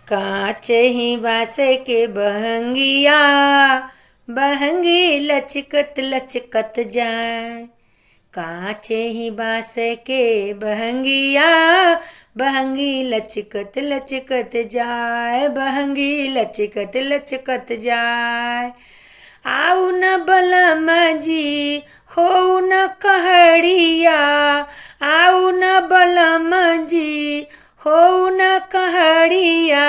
कांच ही बांस के बहंगिया, बहंगी लचकत लचकत जाए। कांच ही बांस के बहंगिया, बहंगी लचकत लचकत जाए, बहंगी लचकत लचकत जाए। आऊ न बलम जी हो न कहड़िया, आऊ न बलम जी हो न कहड़िया।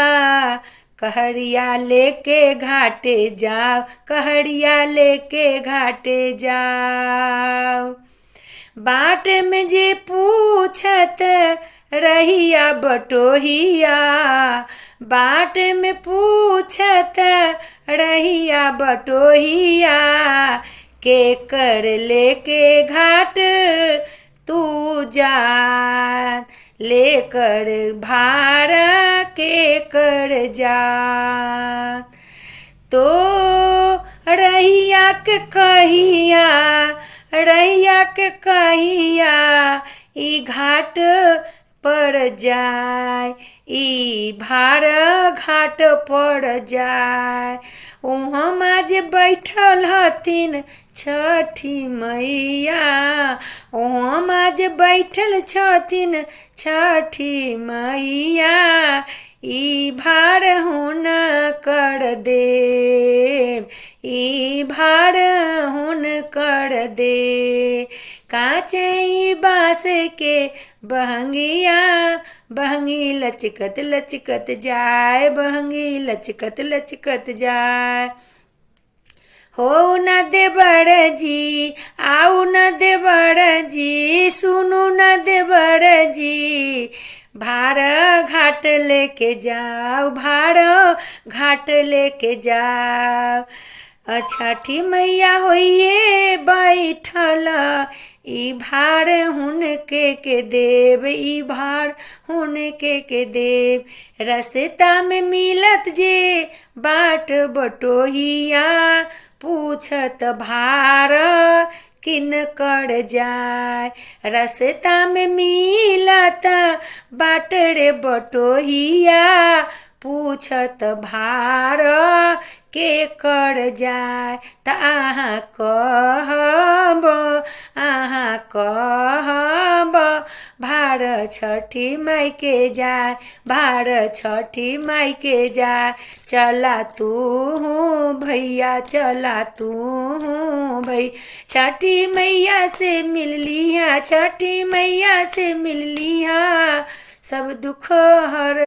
कहड़िया लेके घाटे जाओ, कहड़िया लेके घाटे जाओ। बाट में जे पूछत रहिया बटोहिया, बाट में पूछत रहिया बटोहिया। के कर लेके घाट तू जा, लेकर भाड़ा के कर जा। तो रहिया के कहिया, रहिया के कहिया ई घाट पर जाए, ई भाड़ा घाट पर जाए। वहाँ आज बैठल हथिन छठी मैया, वहाँ आज बैठल छथिन छठी मैया। ई भाड़ हुन कर दे, ई भाड़ हुन कर दे। कांचे बांस के बहंगिया, बहंगी लचकत लचकत जाए, बहंगी लचकत लचकत जाए। हो न देवर जी, आऊ न देवर जी, सुनु न देवर जी। भाड़ा घाट लेके जाओ, भाड़ा घाट लेके जाओ। छठी मैया होइए बैठल, ई भाड़ हुनके के देव, ई भाड़ हुनके के देव। रस्ता में मिलत जे बाट बटोहिया, पूछत भाड़ा किन कर जाए। रस्ता में मिलत बाट रे बटोहिया, पूछत भाड़ा के कर जाए। त अहाँ कहब, अहाँ कहब भाड़ छठी माई के जाए, भाड़ छठी माई के जाए। चला तू भैया, चला तू भई, छठी मैया से मिल लिहा, छठी मैया से मिल लिहा। सब दुख हर